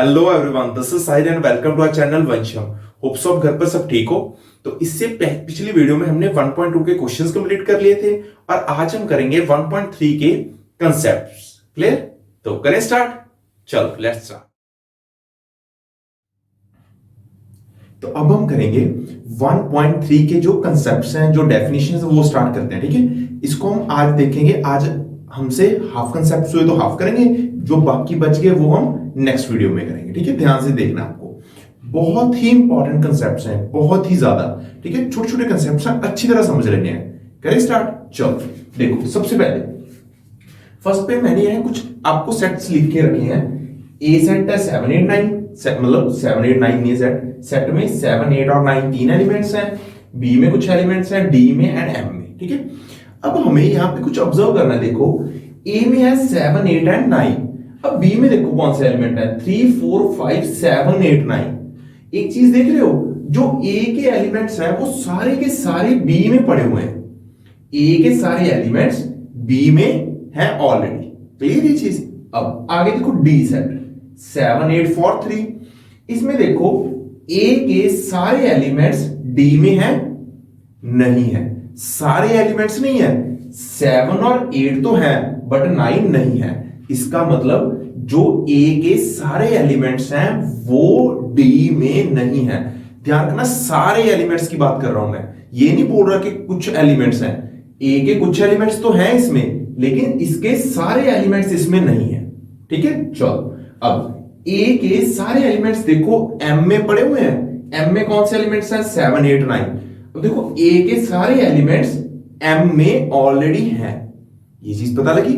Hello everyone, this is Sahir and welcome to our channel Vansham. Hopes of घर पर सब ठीक हो। तो इससे पिछली वीडियो में हमने 1.2 के क्वेश्चंस कंप्लीट कर लिए थे और आज हम करेंगे 1.3 के कंसेप्ट्स। क्लियर? तो करें स्टार्ट। चलो लेट्स स्टार्ट। तो अब हम करेंगे 1.3 के जो कंसेप्ट्स हैं, जो डेफिनेशंस हैं, वो स्टार्ट करते हैं। ठीक है, इसको हम आज देखेंगे। आज हमसे हाफ कंसेप्ट्स हुए तो हाफ करेंगे, जो बाकी बच गए वो हम नेक्स्ट वीडियो में करेंगे। ठीक है, ध्यान से देखना। आपको बहुत ही इंपॉर्टेंट कंसेप्ट्स हैं, बहुत ही ज्यादा। ठीक है, छोटे छोटे कंसेप्ट्स हैं, अच्छी तरह समझ लेने हैं। करें स्टार्ट। चलो देखो, सबसे पहले फर्स्ट पे मैंने यह कुछ आपको सेट्स लिख के रखे हैं। ए सेट है 7 8 9, मतलब 7 8 9 नहीं सेट। सेट में 7 8 और 9 तीन एलिमेंट्स हैं, बी में कुछ एलिमेंट्स हैं, डी में एंड एम में। ठीक है, अब हमें यहां पे कुछ ऑब्जर्व करना है। देखो, ए में है 7 8 एंड 9। अब बी में देखो कौन सा एलिमेंट है, 3 4 5 7 8 9। एक चीज देख रहे हो, जो ए के एलिमेंट्स हैं वो सारे के सारे बी में पड़े हुए हैं। ए के सारे एलिमेंट्स बी में है ऑलरेडी। क्लियर ये चीज? अब आगे देखो, डी सेट 7 8 4 3। इसमें देखो, ए के सारे एलिमेंट्स डी में है नहीं है, सारे एलिमेंट्स नहीं है। 7 और 8 तो है बट 9 नहीं है। इसका मतलब जो ए के सारे एलिमेंट्स हैं वो डी में नहीं है। ध्यान रखना, सारे एलिमेंट्स की बात कर रहा हूं मैं, ये नहीं बोल रहा कि कुछ एलिमेंट्स हैं। ए के कुछ एलिमेंट्स तो हैं इसमें, लेकिन इसके सारे एलिमेंट्स इसमें नहीं है। ठीक है, चलो अब ए के सारे एलिमेंट्स देखो एम में पड़े हुए हैं। एम में कौन से एलिमेंट्स हैं? 7 8 9। अब देखो, ए के सारे एलिमेंट्स एम में ऑलरेडी हैं। ये चीज पता लगी।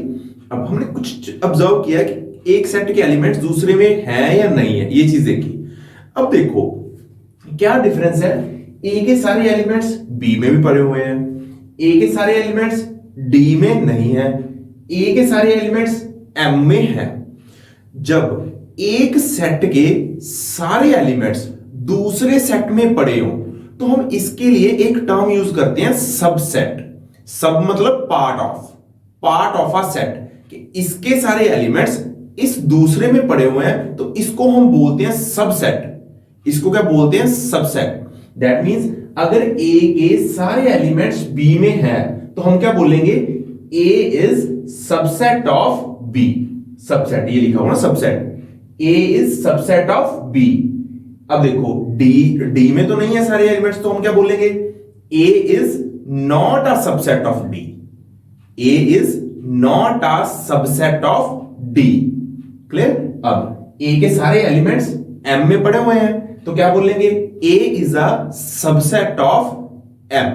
अब हमने कुछ ऑब्जर्व किया कि एक सेट के एलिमेंट्स दूसरे में है या नहीं है, ये चीज देखी। अब देखो क्या डिफरेंस है, ए के सारे एलिमेंट्स बी में भी पड़े हुए हैं, ए के सारे एलिमेंट्स डी में नहीं है, ए के सारे एलिमेंट्स एम में है। जब एक सेट के सारे एलिमेंट्स दूसरे सेट में पड़े हो तो हम इसके लिए एक टर्म यूज करते हैं, सबसेट। सब मतलब पार्ट ऑफ अ सेट। कि इसके सारे एलिमेंट्स इस दूसरे में पड़े हुए हैं तो इसको हम बोलते हैं सबसेट। इसको क्या बोलते हैं? सबसेट। दैट मींस अगर ए के सारे एलिमेंट्स बी में है तो हम क्या बोलेंगे? A is subset of B. Subset ये लिखा हुआ ना, subset. A is subset of B. अब देखो, डी में तो नहीं है सारे एलिमेंट्स, तो हम क्या बोलेंगे? A is not a subset of D. A is not a subset of D. Clear? अब ए के सारे एलिमेंट्स एम में पड़े हुए हैं तो क्या बोलेंगे? A is a subset of M.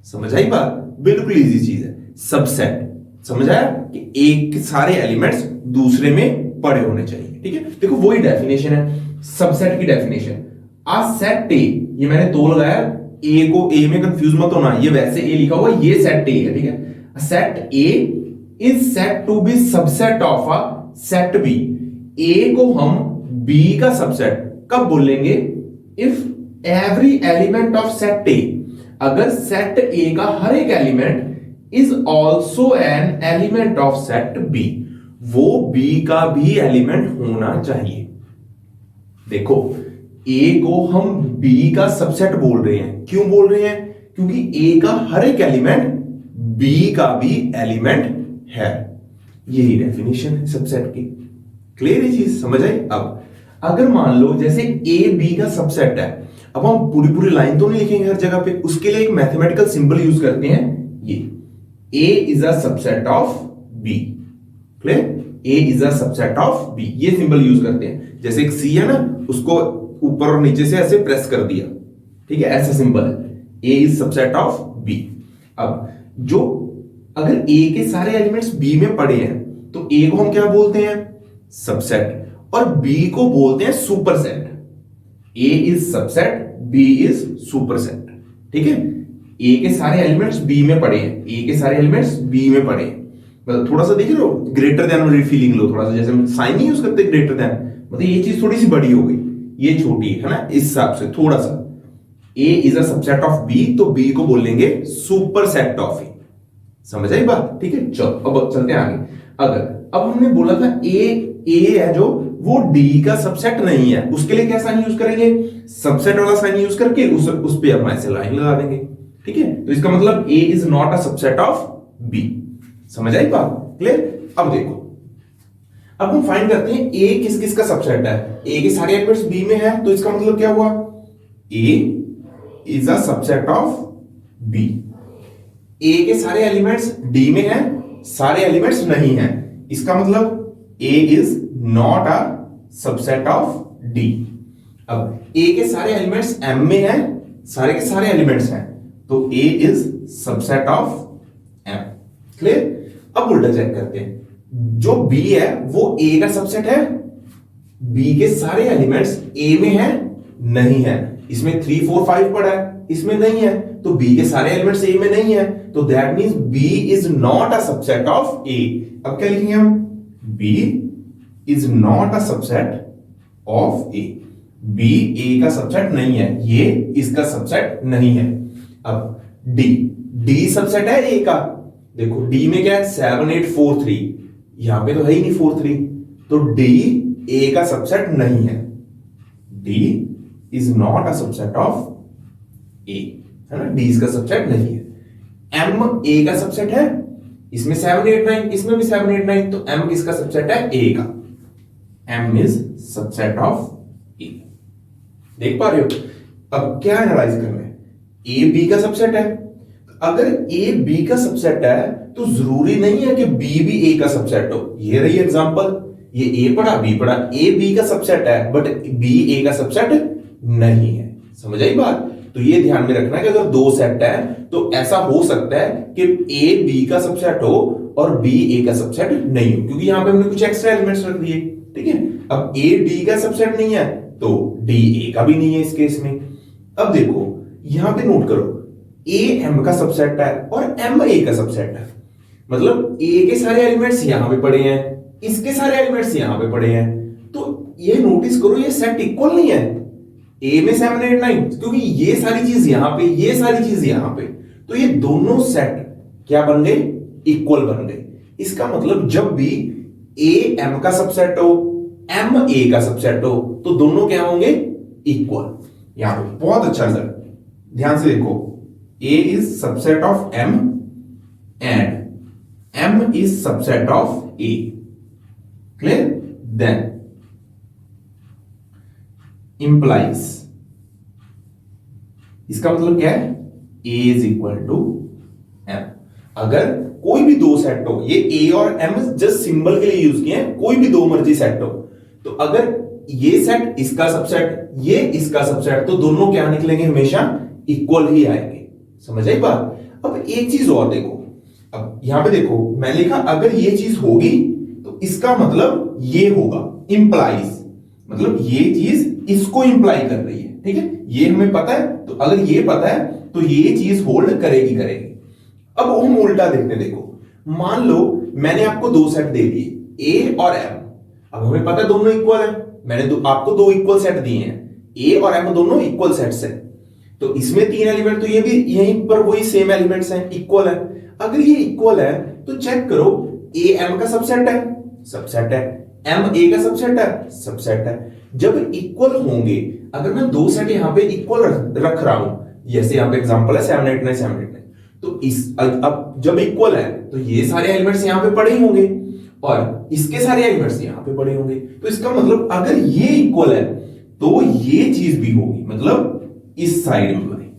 समझ आई बात? बिल्कुल इजी चीज है, सबसेट। समझ आया कि एक के सारे एलिमेंट्स दूसरे में पड़े होने चाहिए। ठीक है, देखो वही डेफिनेशन है सबसेट की डेफिनेशन। आ सेट ए, ये मैंने दो लगाया, ए को ए में कंफ्यूज मत होना, ये वैसे ए लिखा हुआ, ये सेट ए है। ठीक है, set A is set to B subset of a set B. A को हम बी का सबसेट कब बोलेंगे? If every element of set A, अगर सेट ए का हर एक element is also an element of set B, वो बी का भी एलिमेंट होना चाहिए। देखो, ए को हम बी का सबसेट बोल रहे हैं। क्यों बोल रहे हैं? क्योंकि ए का हर एक एलिमेंट बी का भी एलिमेंट है। यही डेफिनेशन है सबसेट की। क्लियर ये चीज? समझ आई? अब अगर मान लो जैसे ए बी का सबसेट है, अब हम पूरी लाइन तो नहीं लिखेंगे हर जगह पे, उसके लिए एक मैथमेटिकल सिंबल यूज करते हैं, ये A is a subset of B. Clear? A is a subset of B, ये सिंबल यूज करते हैं। जैसे एक सी है ना, उसको ऊपर और नीचे से ऐसे प्रेस कर दिया। ठीक है, ऐसा सिंबल है, A is subset of B. अब जो अगर ए के सारे एलिमेंट्स बी में पड़े हैं तो ए को हम क्या बोलते हैं? सबसेट। और बी को बोलते हैं superset. A is subset, B is superset. ठीक है, ए के सारे एलिमेंट्स बी में पड़े हैं, ए के सारे एलिमेंट्स बी में पड़े हैं। मतलब थोड़ा सा देख रहे हो, ग्रेटर देन वाली फीलिंग लो थोड़ा सा। जैसे हम साइन नहीं यूज करते ग्रेटर देन, मतलब ये चीज थोड़ी सी बड़ी हो गई, ये छोटी है ना, इस हिसाब से थोड़ा सा। A is a subset of B, तो बी को बोलेंगे सुपरसेट ऑफ ए। समझ आई बात? ठीक है, चलो अब चलते हैं आगे। अगर अब हमने बोला था ए है जो वो डी का सबसेट नहीं है, उसके लिए क्या साइन यूज करेंगे, सबसेट वाला साइन यूज करके उस पे हम ऐसे लाइन लगा देंगे। ठीक है, तो इसका मतलब A is not a subset of B. समझ आई बात? क्लियर? अब देखो, अब हम फाइंड करते हैं ए किस किस का सबसेट है। ए के सारे एलिमेंट्स बी में है, तो इसका मतलब क्या हुआ, A is a subset of B. A के सारे एलिमेंट्स डी में है, सारे एलिमेंट्स नहीं है, इसका मतलब A is not a subset of D. अब ए के सारे एलिमेंट्स एम में है, सारे के सारे एलिमेंट्स हैं, तो A is subset of M. Clear? अब उल्टा चेक करते हैं, जो बी है वो ए का सबसेट है, बी के सारे एलिमेंट्स ए में है, नहीं है, इसमें 3 4 5 पड़ा है, इसमें नहीं है, तो बी के सारे एलिमेंट्स ए में नहीं है, तो that means B is not a subset of A. अब क्या लिखेंगे हम, B is not a subset of A. B A का सबसेट नहीं है, ये इसका सबसेट नहीं है। अब डी सबसेट है ए का, देखो डी में क्या है, 7 8 4 3, यहां पे तो है ही नहीं 4 3, तो डी ए का सबसेट नहीं है, D is not a subset of A, है ना, डी इसका सबसेट नहीं है। एम ए का सबसेट है, इसमें 7 8 9, इसमें भी 7 8 9, तो एम किसका सबसेट है, ए का, एम इज सबसेट ऑफ ए। देख पा रहे हो? अब क्या एनालाइज करना है, ए बी का सबसेट है, अगर ए बी का सबसेट है तो जरूरी नहीं है कि बी भी ए का सबसेट हो। ये रही एग्जांपल, ये ए पढ़ा बी पढ़ा, ए बी का सबसेट है बट बी ए का सबसेट नहीं है। समझ आई बात? तो ये ध्यान में रखना कि अगर दो सेट है तो ऐसा हो सकता है कि ए बी का सबसेट हो और बी ए का सबसेट नहीं हो, क्योंकि यहां पे हमने कुछ एक्स्ट्रा एलिमेंट्स रख दिए। ठीक है, अब ए डी का सबसेट नहीं है तो डी ए का भी नहीं है इस केस में। अब देखो यहां पे नोट करो, ए एम का सबसेट है और एम ए का सबसेट है, मतलब ए के सारे एलिमेंट्स यहां पे पड़े हैं, इसके सारे एलिमेंट्स यहां पे पड़े हैं, तो ये नोटिस करो ये सेट इक्वल नहीं है। ए में 7 8 9, क्योंकि ये सारी चीज यहां पे, ये सारी चीज यहां पे, तो ये दोनों सेट क्या बन गए, इक्वल बन गए। इसका मतलब जब भी ए एम का सबसेट हो, एम ए का सबसेट हो, तो दोनों क्या होंगे, इक्वल। यहां पे बहुत अच्छा सर, ध्यान से देखो, A is subset of M and M is subset of A. Clear? Then implies, इसका मतलब क्या है, A is equal to M। अगर कोई भी दो सेट हो, ये A और M जस्ट सिंबल के लिए यूज किए हैं, कोई भी दो मर्जी सेट हो, तो अगर ये सेट इसका सबसेट, ये इसका सबसेट, तो दोनों क्या निकलेंगे, हमेशा इक्वल ही आएंगे। समझ आई बात? अब एक चीज और देखो, अब यहां पे देखो मैं लिखा अगर ये चीज होगी तो इसका मतलब ये होगा, इंप्लाइज, मतलब ये चीज इसको इंप्लाई कर रही है। ठीक है, ये हमें पता है, तो अगर ये पता है तो ये चीज होल्ड करेगी करेगी। अब हम उल्टा देखते, देखो मान लो मैंने आपको दो सेट दे दिए ए और एम, अब हमें पता है दोनों इक्वल है, मैंने आपको दो इक्वल सेट दिए हैं, ए और एम दोनों इक्वल सेट्स हैं, तो इसमें 3 एलिमेंट, तो ये भी यहीं पर वही सेम एलिमेंट्स हैं, इक्वल है। अगर ये इक्वल है तो चेक करो, ए एम का सबसेट है, सबसेट है, एम ए का सबसेट है, सबसेट है। जब इक्वल होंगे, अगर मैं दो सेट यहां पे इक्वल रख रहा हूं, जैसे यहां पे एग्जांपल है 7 8 9 7 8 9, तो इस अब जब इक्वल है तो ये सारे एलिमेंट्स यहां पे पड़े ही होंगे और इसके सारे एलिमेंट्स यहां पे पड़े होंगे, तो इसका मतलब अगर ये इक्वल है तो ये चीज भी होगी, मतलब इस साइड में बने।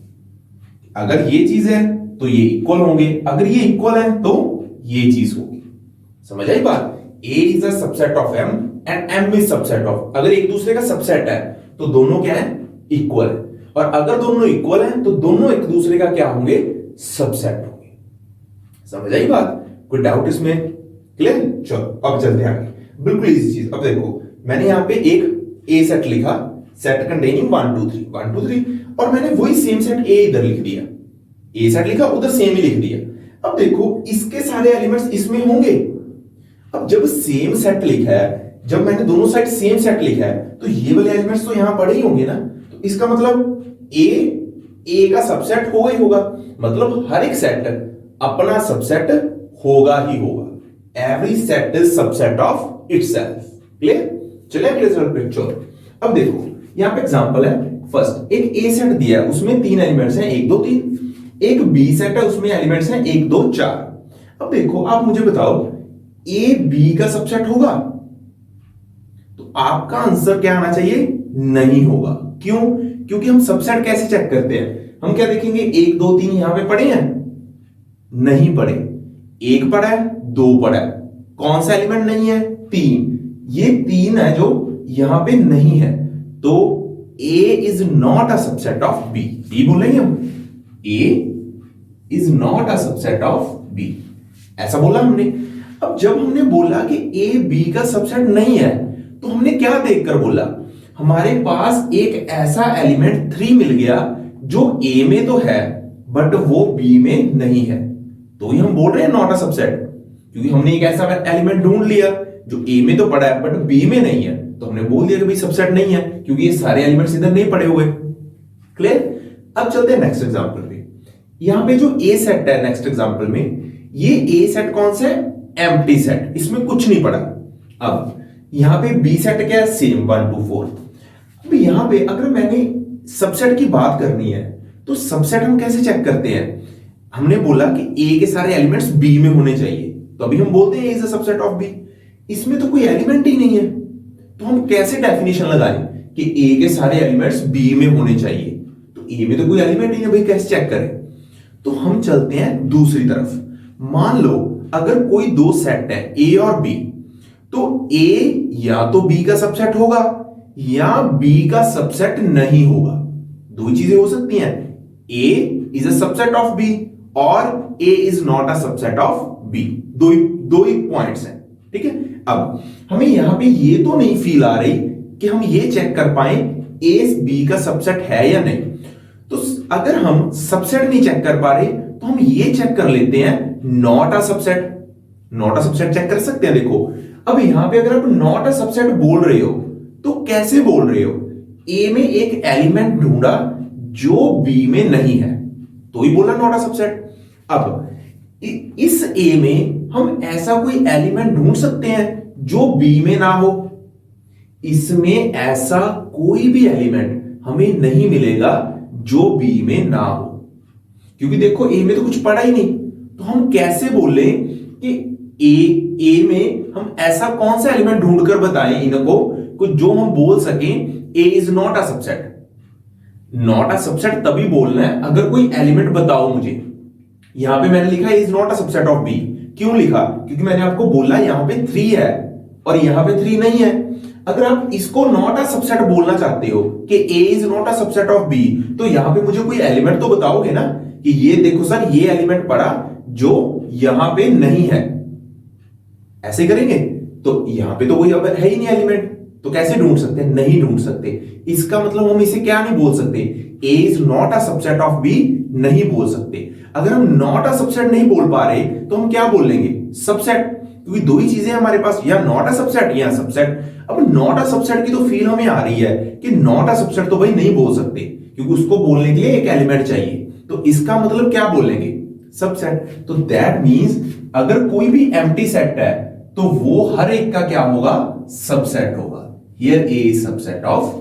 अगर ये चीज है तो ये इक्वल होंगे, अगर ये इक्वल है तो ये चीज होगी। समझ आई बात? A is a subset of M and M is subset of, अगर एक दूसरे का सबसेट है तो दोनों क्या है, इक्वल है, और अगर दोनों इक्वल हैं तो दोनों एक दूसरे का क्या होंगे, सबसेट होंगे। समझ आई बात? कोई डाउट इसमें? क्लियर? चलो अब चलते हैं आगे, बिल्कुल इजी चीज। अब देखो मैंने यहां पे एक ए सेट लिखा, सेट कंटेनिंग 1 2 3 1 2 3, और मैंने वही सेम सेट ए इधर लिख दिया, ए सेट लिखा उधर सेम ही लिख दिया। अब देखो इसके सारे एलिमेंट्स इसमें होंगे। अब जब सेम सेट लिखा है, जब मैंने दोनों साइड सेम सेट लिखा है, तो ये वाले एलिमेंट्स तो यहां पड़े ही होंगे ना, तो इसका मतलब ए का सबसेट होगा ही होगा, मतलब हर एक सेट अपना सबसेट होगा ही होगा। Every set is subset of itself. Clear? चलिए अगले पिक्चर। अब देखो यहां पे एग्जांपल है, फर्स्ट एक ए सेट दिया है, उसमें 3 एलिमेंट्स हैं 1 2 3। एक बी सेट है, उसमें एलिमेंट्स हैं 1 2 4। अब देखो आप मुझे बताओ ए बी का सबसेट होगा? तो आपका आंसर क्या आना चाहिए? नहीं होगा। क्यों? क्योंकि हम सबसेट कैसे चेक करते हैं? हम क्या देखेंगे 1 2 3 यहां पे पड़े हैं? नहीं पड़े। 1 पड़ा है, 2 पड़ा है, कौन सा एलिमेंट नहीं है? 3। ये 3 है जो यहां पे नहीं है, तो A is not a subset of B। B बोलेंगे हम, A is not a subset of B, ऐसा बोला हमने। अब जब हमने बोला कि A B का सबसेट नहीं है, तो हमने क्या देखकर बोला? हमारे पास एक ऐसा एलिमेंट 3 मिल गया जो A में तो है बट वो B में नहीं है, तो ही हम बोल रहे हैं नॉट अ सबसेट। क्योंकि हमने एक ऐसा एलिमेंट ढूंढ लिया जो A में तो पड़ा है बट B में नहीं है, तो हमने बोल दिया कि भाई सबसेट नहीं है, क्योंकि ये सारे एलिमेंट्स इधर नहीं पड़े हुए। क्लियर? अब चलते हैं नेक्स्ट एग्जांपल पे। यहां पे जो ए सेट है नेक्स्ट एग्जांपल में, ये ए सेट कौन सा है? एम्प्टी सेट, इसमें कुछ नहीं पड़ा। अब यहां पे बी सेट क्या है? सेम 1 2 4। अब यहां पे अगर मैंने सबसेट की बात करनी है, तो सबसेट हम कैसे चेक करते हैं? हमने बोला कि ए के सारे एलिमेंट्स बी में होने चाहिए, तो अभी हम बोलते हैं A is a subset of B. इसमें तो कोई एलिमेंट ही नहीं है, तो हम कैसे डेफिनेशन लगाएं कि ए के सारे एलिमेंट्स बी में होने चाहिए? तो ए में तो कोई एलिमेंट नहीं है भाई, कैसे चेक करें? तो हम चलते हैं दूसरी तरफ। मान लो अगर कोई दो सेट है ए और बी, तो ए या तो बी का सबसेट होगा या बी का सबसेट नहीं होगा। दो ही चीजें हो सकती हैं, A is a subset of B और A is not a subset of B. दो ही पॉइंट्स हैं, ठीक है। अब हमें यहां पे ये तो नहीं फील आ रही कि हम ये चेक कर पाए ए बी का सबसेट है या नहीं। तो अगर हम सबसेट नहीं चेक कर पा रहे, तो हम ये चेक कर लेते हैं not a subset. Not a subset check कर सकते हैं। देखो अब यहां पे अगर आप नॉट अ सबसेट बोल रहे हो, तो कैसे बोल रहे हो? ए में एक एलिमेंट ढूंढा जो बी में नहीं है, तो ही बोला नॉट अ सबसेट। अब इस ए में हम ऐसा कोई एलिमेंट ढूंढ सकते हैं जो बी में ना हो? इसमें ऐसा कोई भी एलिमेंट हमें नहीं मिलेगा जो बी में ना हो, क्योंकि देखो ए में तो कुछ पड़ा ही नहीं। तो हम कैसे बोले कि ए में हम ऐसा कौन सा एलिमेंट ढूंढकर बताएं इनको कुछ जो हम बोल सकें A is not a subset? Not a subset तभी बोलना है अगर कोई एलिमेंट बताओ मुझे। यहां पे मैंने लिखा is not a subset of B. क्यों लिखा? क्योंकि मैंने आपको बोला यहां पे 3 है और यहां पे 3 नहीं है। अगर आप इसको नॉट अ सबसेट बोलना चाहते हो कि A is not a subset of B, तो यहां पे मुझे कोई एलिमेंट तो बताओगे ना कि ये देखो सर ये एलिमेंट पड़ा जो यहां पे नहीं है। ऐसे करेंगे तो यहां पे तो कोई अब है ही नहीं एलिमेंट, तो कैसे ढूंढ सकते हैं? नहीं ढूंढ सकते। इसका मतलब हम इसे क्या नहीं बोल सकते? A is not a subset of B नहीं बोल सकते। अगर हम नॉट अ सबसेट नहीं बोल पा रहे, तो हम क्या बोल लेंगे? सबसेट, क्योंकि दो ही चीजें हमारे पास, या नॉट अ सबसेट या सबसेट। अब नॉट अ सबसेट की तो फील हमें आ रही है कि नॉट अ सबसेट तो भाई नहीं बोल सकते, क्योंकि उसको बोलने के लिए एक एलिमेंट चाहिए। तो इसका मतलब क्या बोलेंगे? सबसेट। तो दैट मींस अगर कोई भी एम्प्टी सेट है, तो वो हर एक का क्या होगा? सबसेट होगा। Here A is subset of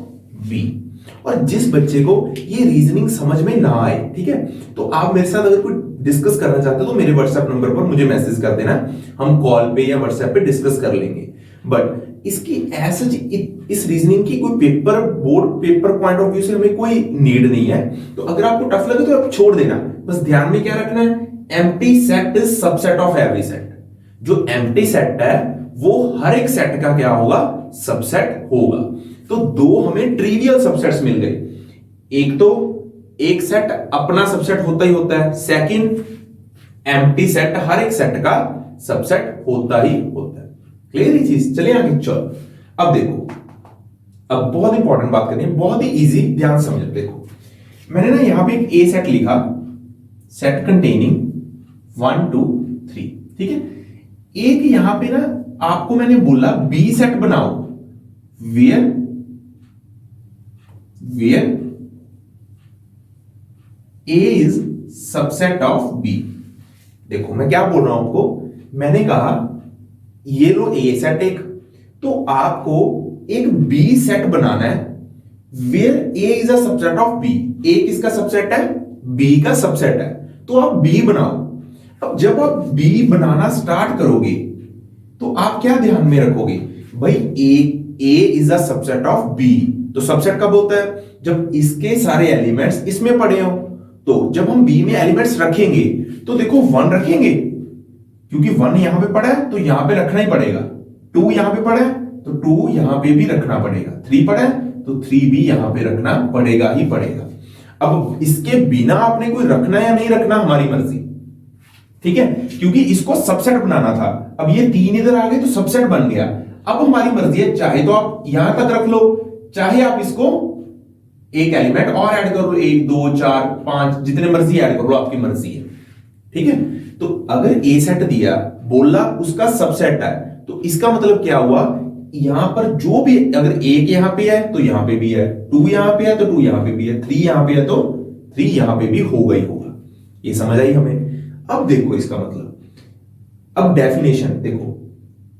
B. और जिस बच्चे को ये रीजनिंग समझ में ना आए, ठीक है, तो आप मेरे साथ अगर कोई डिस्कस करना चाहते हो तो मेरे व्हाट्सएप नंबर पर मुझे मैसेज कर देना, हम कॉल पे या व्हाट्सएप पे डिस्कस कर लेंगे। बट इसकी ऐसा इस रीजनिंग की कोई पेपर पॉइंट ऑफ व्यू से हमें कोई नीड नहीं है। तो अगर आपको टफ लगे तो आप छोड़ देना। बस ध्यान में क्या रखना है? Empty set is subset of every set. जो एम्प्टी सेट है वो हर एक सेट का क्या होगा? सबसेट होगा। तो दो हमें ट्रिवियल सबसेट्स मिल गए। एक तो एक सेट अपना सबसेट होता ही होता है, सेकंड एम्प्टी सेट हर एक सेट का सबसेट होता ही होता है। क्लियर ये चीज? चलिए आगे चलो। अब देखो, अब बहुत इंपॉर्टेंट बात करनी है, बहुत ही इजी, ध्यान से समझो। देखो मैंने ना यहां पे एक ए सेट लिखा, सेट कंटेनिंग 1 2 3, ठीक है। एक यहां पे ना आपको मैंने बोला बी सेट बनाओ, where A is subset of B. देखो मैं क्या बोल रहा हूं आपको, मैंने कहा ये लो ए सेट एक, तो आपको एक बी सेट बनाना है where A is a subset of B. A किसका सबसेट है? बी का सबसेट है। तो आप बी बनाओ। अब जब आप बी बनाना स्टार्ट करोगे तो आप क्या ध्यान में रखोगे भाई, A is a subset of B. तो सबसेट कब होता है? जब इसके सारे एलिमेंट्स इसमें पड़े हो। तो जब हम बी में एलिमेंट्स रखेंगे तो देखो 1 रखेंगे, क्योंकि 1 यहां पे पड़ा है तो यहां पे रखना ही पड़ेगा। 2 यहां पे पड़ा है तो 2 यहां पे भी रखना पड़ेगा। 3 पड़ा है तो 3 भी यहां पे रखना पड़ेगा ही पड़ेगा। अब इसके बिना आपने कोई रखना या नहीं रखना हमारी मर्जी, ठीक है, क्योंकि इसको सबसेट बनाना था। अब ये 3 इधर आ गए तो सबसेट बन गया। अब हमारी मर्जी है, चाहे तो आप यहां तक रख लो, चाहे आप इसको एक एलिमेंट और ऐड कर लो, 1 2 4 5 जितने मर्जी ऐड कर लो, आपकी मर्जी है, ठीक है। तो अगर ए सेट दिया, बोला उसका सबसेट है, तो इसका मतलब क्या हुआ, यहां पर जो भी, अगर एक यहां पे है तो यहां पे भी है, 2 यहां पे है तो 2 यहां पे भी है, 3 यहां पे है तो 3 यहां पे भी होगा ही होगा। ये समझ आई हमें? अब देखो इसका मतलब, अब डेफिनेशन देखो,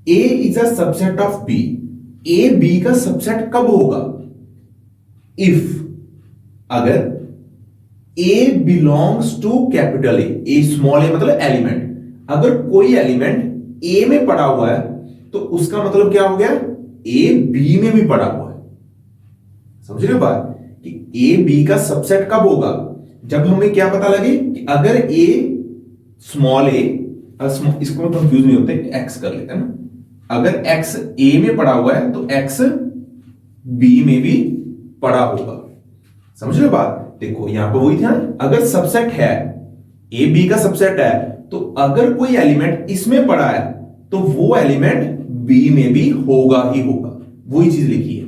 A is a subset of B. A B का सबसेट कब होगा? इफ, अगर A belongs to capital A small A मतलब एलिमेंट, अगर कोई एलिमेंट ए में पड़ा हुआ है तो उसका मतलब क्या हो गया, ए बी में भी पड़ा हुआ है। समझ रहे हो बात, कि ए बी का सबसेट कब होगा? जब हमें क्या पता लगे कि अगर ए स्मॉल ए, इसको कंफ्यूज नहीं होते, एक्स कर लेते हैं ना, अगर एक्स ए में पड़ा हुआ है तो एक्स बी में भी पड़ा होगा। समझ रहे हो बात? देखो यहां पर वही था, अगर सबसेट है, ए बी का सबसेट है, तो अगर कोई एलिमेंट इसमें पड़ा है तो वो एलिमेंट बी में भी होगा ही होगा। वही चीज लिखी है,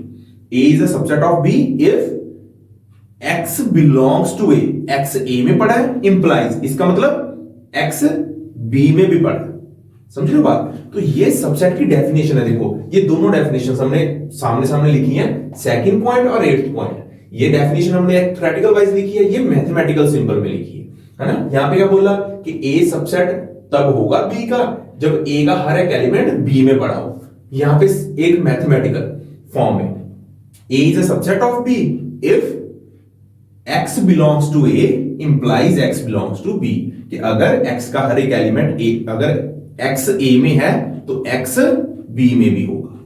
A is a subset of B if X belongs to A. X A में पड़ा है इंप्लाइज, इसका मतलब एक्स बी में भी पड़ा है। समझ रहे हो बात? तो ये सबसेट की डेफिनेशन है। देखो ये दोनों डेफिनेशन हमने सामने सामने लिखी है, सेकंड पॉइंट और 8th पॉइंट। ये डेफिनेशन हमने थ्योरेटिकल वाइज लिखी है, ये मैथमेटिकल सिंबल में लिखी है ना। यहां पे क्या बोला कि ए सबसेट तब होगा बी का जब ए का हर एक एलिमेंट बी में पड़ा हो। यहां पे एक मैथमेटिकल फॉर्म में, A is a subset of B if x belongs to a implies x belongs to b, कि अगर x का हर एक एलिमेंट अगर x a में है तो x b में भी होगा।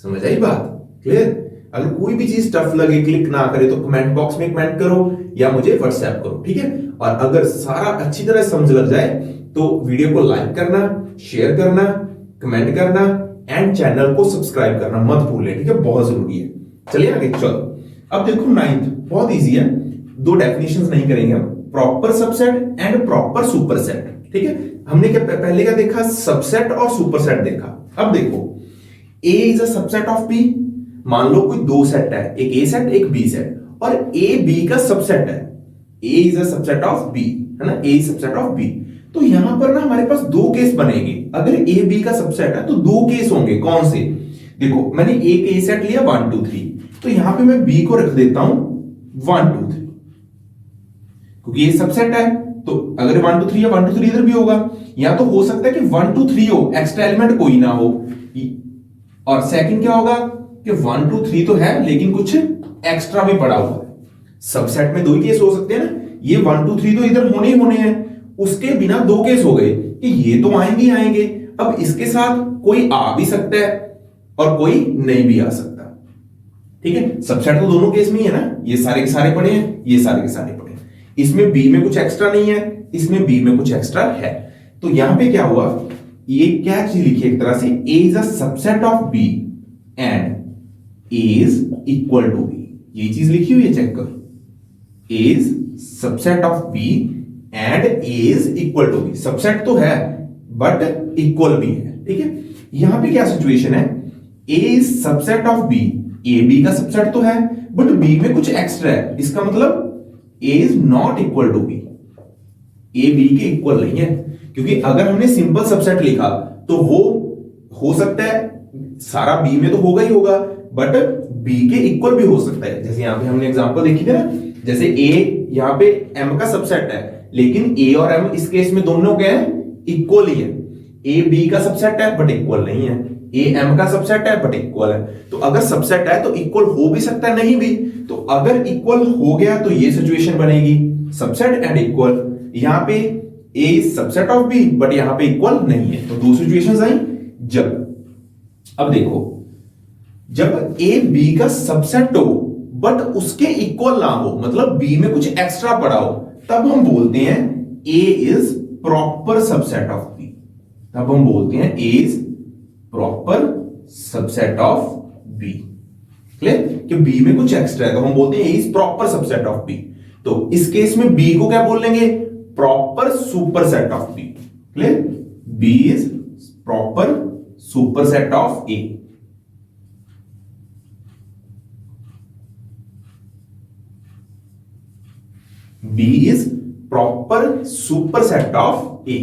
समझ आई बात? क्लियर? अगर कोई भी चीज टफ लगे, क्लिक ना करे, तो कमेंट बॉक्स में कमेंट करो या मुझे व्हाट्सएप करो, ठीक है। और अगर सारा अच्छी तरह समझ लग जाए तो वीडियो को लाइक करना, शेयर करना, कमेंट करना एंड चैनल को सब्सक्राइब करना मत भूलें, ठीक है, बहुत जरूरी है। चलिए आगे चलो। अब देखो 9th बहुत इजी है, 2 डेफिनेशंस नहीं करेंगे हम, proper subset and proper superset, ठीक है। हमने क्या पहले क्या देखा, सबसेट और सुपरसेट देखा। अब देखो A is a subset of B. मान लो कोई 2 सेट है, एक ए सेट एक बी सेट, और ए बी का सबसेट है। A is a subset of B, है ना, A is subset of B. तो यहां पर ना हमारे पास 2 केस बनेंगे। अगर ए बी का सबसेट है तो 2 केस होंगे। कौन से? देखो मैंने एक ए सेट लिया 1 2 3, तो यहां पे मैं बी को रख देता हूं 1 2 3, क्योंकि ये सबसेट है। तो अगर 1 2 3 या 1 2 3 इधर भी होगा, या तो हो सकता है कि 1 2 3 हो, एक्स्ट्रा एलिमेंट कोई ना हो। और सेकंड क्या होगा कि 1 2 3 तो है लेकिन कुछ एक्स्ट्रा भी पड़ा हुआ है। सबसेट में 2 ही केस हो सकते हैं ना, ये 1 2 3 तो इधर होने ही होने हैं, उसके बिना 2 केस हो गए कि ये तो आएंगे ही आएंगे। अब इसके साथ कोई आ भी सकता है और कोई नहीं भी आ सकता, ठीक है। सबसेट तो दोनों केस में ही है ना, ये सारे के सारे पड़े हैं, ये सारे के सारे पड़े हैं। इसमें बी में कुछ एक्स्ट्रा नहीं है, इसमें बी में कुछ एक्स्ट्रा है। तो यहां पे क्या हुआ, ये क्या चीज लिखी एक तरह से, A is a subset of B and A is equal to B. ये चीज लिखी हुई है, चेक करो, A is subset of B and A is equal to B. Subset तो है बट इक्वल भी है, ठीक है। यहां पे क्या सिचुएशन है, A is subset of B, A B का सबसेट तो है बट बी में कुछ एक्स्ट्रा है। इसका मतलब A is not equal to B, A B के इक्वल नहीं है। क्योंकि अगर हमने सिंपल सबसेट लिखा तो वो हो सकता है सारा बी में तो होगा ही होगा, बट बी के इक्वल भी हो सकता है। जैसे यहां पे हमने एग्जांपल देखी थी ना, जैसे ए यहां पे एम का सबसेट है, लेकिन ए और एम इस केस में दोनों क्या है, इक्वल ही है। ए बी का सबसेट है बट इक्वल नहीं है, ए एम का सबसेट है बट इक्वल है। तो अगर सबसेट है तो इक्वल हो भी सकता है, नहीं भी। तो अगर इक्वल हो गया तो ये सिचुएशन बनेगी, सबसेट एंड इक्वल। यहां पे A is subset of B but यहां पे इक्वल नहीं है। तो दो सिचुएशंस आई। अब देखो, जब ए बी का सबसेट हो बट उसके इक्वल ना हो, मतलब बी में कुछ एक्स्ट्रा पड़ा हो, तब हम बोलते हैं A is proper subset of B. तब हम बोलते हैं A is proper subset of B. Clear? कि बी में कुछ एक्स्ट्रा है तो हम बोलते हैं A is proper subset of B. तो इस केस में बी को क्या बोल लेंगे? Proper superset of B. Clear? B is proper superset of A. B is proper superset of A.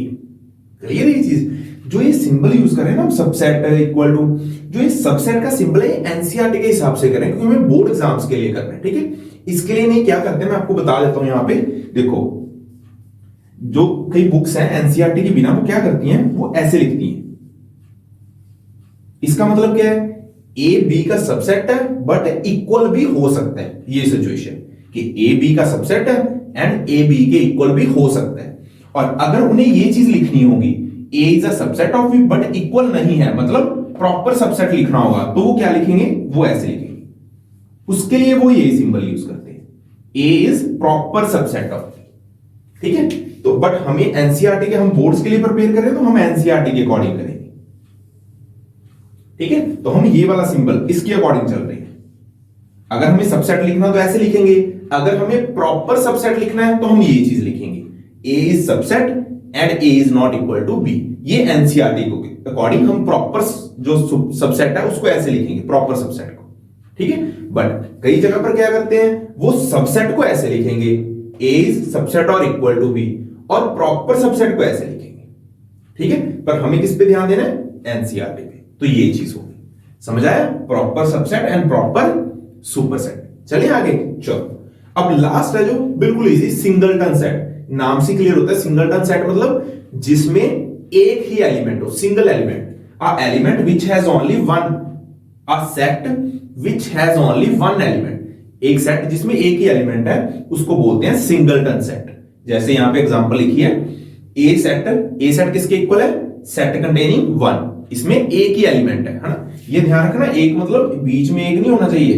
Clear? ये चीज जो ये सिंबल यूज करें ना हम, सबसेट इक्वल टू, जो ये सबसेट का सिंबल है एनसीईआरटी के हिसाब से करें क्योंकि हमें बोर्ड एग्जाम्स के लिए करना है। ठीक है? इसके लिए नहीं क्या करते हैं मैं आपको बता देता हूं। यहां पे देखो, जो कई बुक्स हैं एनसीईआरटी की बिना, वो क्या करती हैं, वो ऐसे लिखती हैं। इसका मतलब क्या है? ए बी का सबसेट है बट इक्वल भी हो सकता है। ये सिचुएशन कि ए बी का सबसेट है एंड ए बी के इक्वल भी हो सकता है। और अगर उन्हें ये चीज लिखनी होगी, A is a subset of B but equal नहीं है, मतलब प्रॉपर सबसेट लिखना होगा, तो वो क्या लिखेंगे? वो ऐसे लिखेंगे। उसके लिए वो ये सिंबल यूज करते हैं, A is proper subset of B. ठीक है? तो बट हमें एनसीईआरटी के, हम बोर्ड्स के लिए प्रिपेयर कर रहे हैं तो हम एनसीईआरटी के अकॉर्डिंग करेंगे। ठीक है? तो हम ये वाला सिंबल इसके अकॉर्डिंग चल रहे हैं। अगर हमें सबसेट लिखना तो ऐसे लिखेंगे, अगर हमें प्रॉपर सबसेट लिखना है तो हम ये चीज लिखेंगे, A is subset and A is not equal to B. ये एनसीईआरटी के अकॉर्डिंग हम प्रॉपर जो सबसेट है उसको ऐसे लिखेंगे, प्रॉपर सबसेट को। ठीक है? बट कई जगह पर क्या करते हैं, वो सबसेट को ऐसे लिखेंगे, ए इज सबसेट और इक्वल टू बी, और प्रॉपर सबसेट को ऐसे लिखेंगे। ठीक है? पर हमें किस पे ध्यान देना है? एनसीईआरटी पे। तो ये चीज होगी। समझ आया? Proper subset and proper superset. चलिए आगे। चलो, अब लास्ट है जो बिल्कुल इजी, सिंगलटन सेट। नाम से क्लियर होता है, सिंगलटन सेट मतलब जिसमें एक ही एलिमेंट हो, single element. A element which has only one, a set which has only one element. एक सेट जिसमें एक ही एलिमेंट है उसको बोलते हैं सिंगलटन सेट। जैसे यहां पे एग्जांपल लिखी है, ए सेट किसके इक्वल है? Set containing one. इसमें एक ही एलिमेंट है ना? ये ध्यान रखना, एक मतलब बीच में एक नहीं होना चाहिए,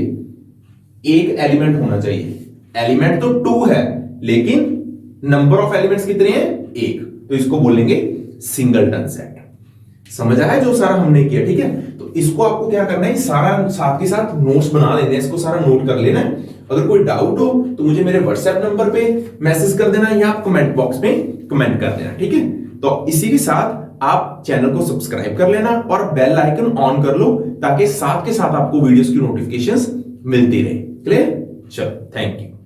एक एलिमेंट होना चाहिए। एलिमेंट तो 2 है लेकिन नंबर ऑफ एलिमेंट्स कितने हैं? 1। तो इसको बोलेंगे सिंगलटन सेट। समझ आया जो सारा हमने किया? ठीक है? तो इसको आपको क्या करना है, सारा साथ के साथ नोट्स बना लेने हैं, इसको सारा नोट कर लेना है। अगर कोई डाउट हो तो मुझे मेरे व्हाट्सएप नंबर पे मैसेज कर देना या कमेंट बॉक्स में कमेंट कर देना। ठीक है? तो इसी के साथ आप चैनल को सब्सक्राइब कर लेना और बेल आइकन ऑन कर लो ताकि साथ के साथ आपको वीडियोस की नोटिफिकेशंस मिलती रहे। क्लियर? चलो, थैंक यू।